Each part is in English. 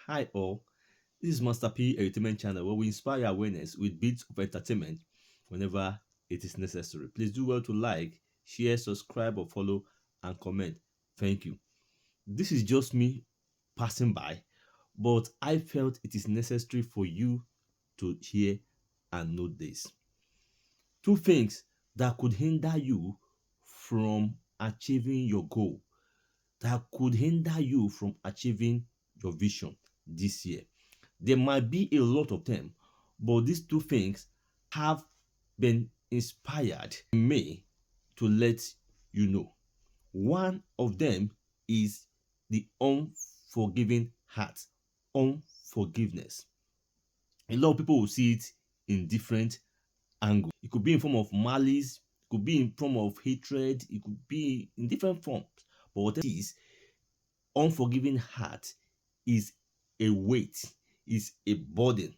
Hi all, this is Master P Entertainment Channel where we inspire awareness with bits of entertainment whenever it is necessary. Please do well to like, share, subscribe or follow and comment. Thank you. This is just me passing by, but I felt it is necessary for you to hear and note this. Two things that could hinder you from achieving your goal, that could hinder you from achieving your vision this year. There might be a lot of them, but these two things have been inspired in me to let you know. One of them is the unforgiving heart, unforgiveness. A lot of people will see it in different angles. It could be in form of malice, it could be in form of hatred, it could be in different forms. But what it is, unforgiving heart is a weight, is a burden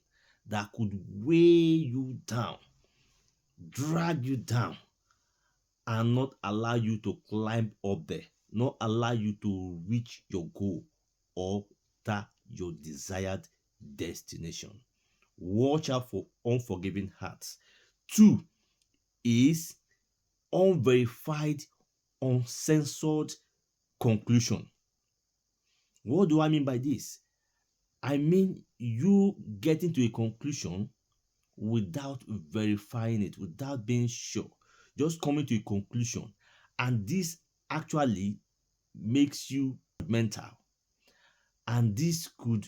that could weigh you down, drag you down, and not allow you to climb up there, not allow you to reach your goal or that your desired destination. Watch out for unforgiving hearts. Two is unverified, uncensored conclusion. What do I mean by this? I mean you getting to a conclusion without verifying it, without being sure, just coming to a conclusion. And this actually makes you mental. And this could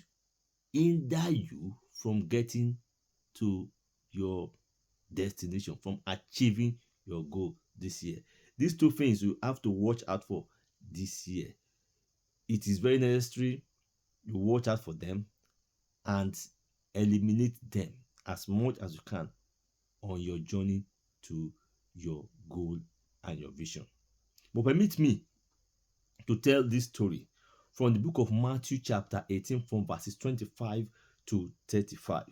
hinder you from getting to your destination, from achieving your goal this year. These two things you have to watch out for this year. It is very necessary you watch out for them and eliminate them as much as you can on your journey to your goal and your vision. But permit me to tell this story from the book of Matthew, chapter 18, from verses 25 to 35.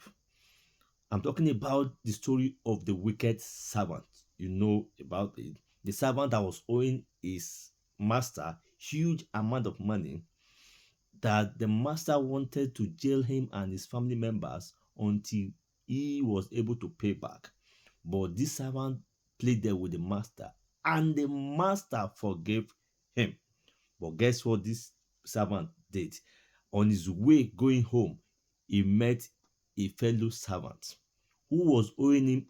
I'm talking about the story of the wicked servant. You know about it. The servant that was owing his master huge amount of money, that the master wanted to jail him and his family members until he was able to pay back. But this servant pleaded with the master, and the master forgave him. But guess what this servant did? On his way going home, he met a fellow servant who was owing him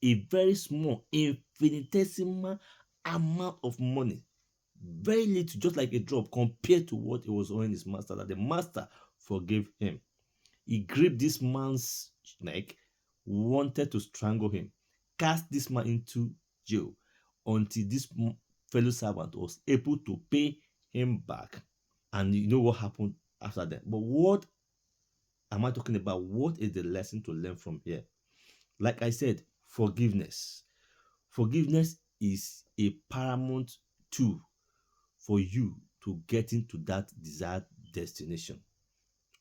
a very small, infinitesimal amount of money. Very little, just like a drop, compared to what he was owing his master, that the master forgave him. He gripped this man's neck, wanted to strangle him, cast this man into jail until this fellow servant was able to pay him back. And you know what happened after that? But what am I talking about? What is the lesson to learn from here? Like I said, forgiveness. Forgiveness is a paramount tool for you to get into that desired destination.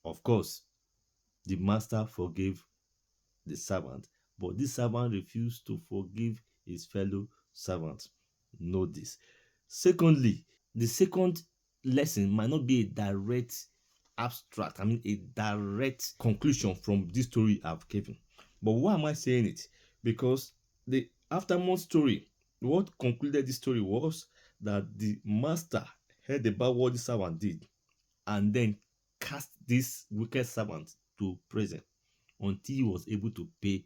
Of course, the master forgave the servant, but this servant refused to forgive his fellow servant. Know this. Secondly, the second lesson might not be a direct abstract, a direct conclusion from this story I've given. But why am I saying it? Because the aftermath story, what concluded this story was that the master heard about what the servant did and then cast this wicked servant to prison until he was able to pay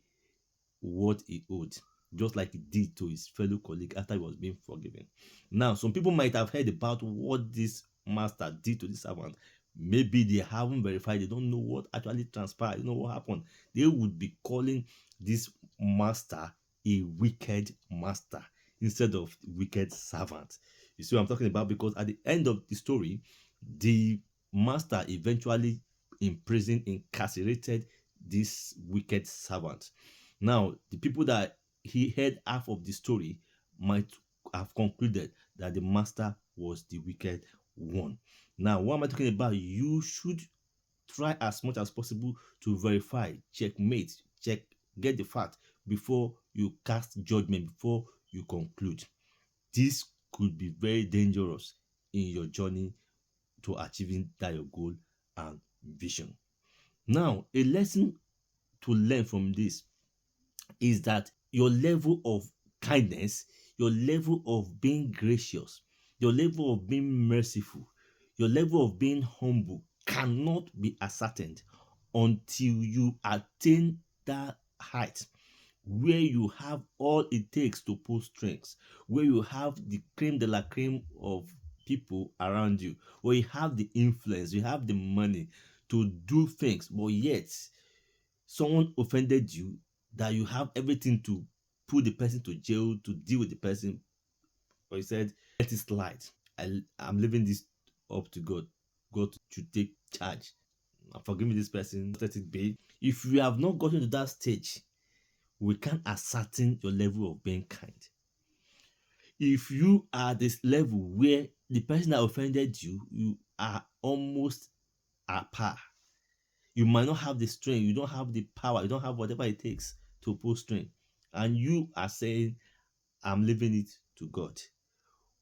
what he owed, just like he did to his fellow colleague after he was being forgiven. Now, some people might have heard about what this master did to the servant. Maybe they haven't verified, they don't know what actually transpired, they don't know what happened. They would be calling this master a wicked master instead of wicked servant. You see what I'm talking about? Because at the end of the story, the master eventually imprisoned, incarcerated this wicked servant. Now, the people that he heard half of the story might have concluded that the master was the wicked one. Now, what am I talking about? You should try as much as possible to verify, checkmate, get the fact before you cast judgment, before you conclude. This could be very dangerous in your journey to achieving that your goal and vision. Now, a lesson to learn from this is that your level of kindness, your level of being gracious, your level of being merciful, your level of being humble cannot be ascertained until you attain that height where you have all it takes to pull strings, where you have the creme de la creme of people around you, where you have the influence, you have the money to do things, but yet someone offended you that you have everything to put the person to jail, to deal with the person, or you said, let it slide. I'm leaving this up to God. God should take charge. Forgive me, this person, let it be. If you have not gotten to that stage, we can't ascertain your level of being kind. If you are this level where the person that offended you, you are almost at par. You might not have the strength, you don't have the power, you don't have whatever it takes to pull strength. And you are saying, I'm leaving it to God.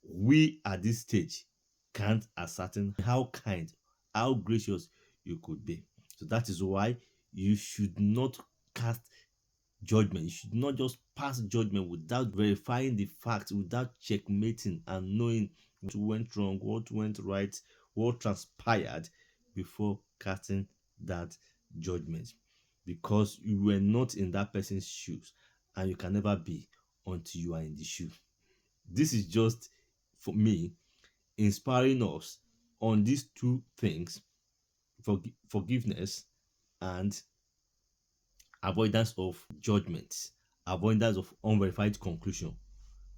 We at this stage can't ascertain how kind, how gracious you could be. So that is why you should not cast judgment. You should not just pass judgment without verifying the facts, without checkmating and knowing what went wrong, what went right, what transpired before casting that judgment. Because you were not in that person's shoes and you can never be until you are in the shoe. This is just, for me, inspiring us on these two things: forgiveness and avoidance of judgment, avoidance of unverified conclusion,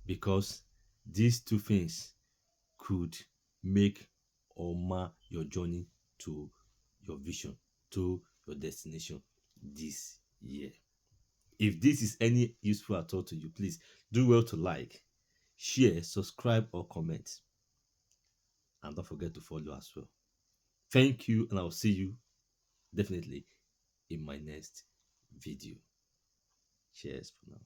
because these two things could make or mar your journey to your vision, to your destination this year. If this is any useful at all to you, please do well to like, share, subscribe, or comment. And don't forget to follow as well. Thank you, and I'll see you definitely in my next video. Cheers for now.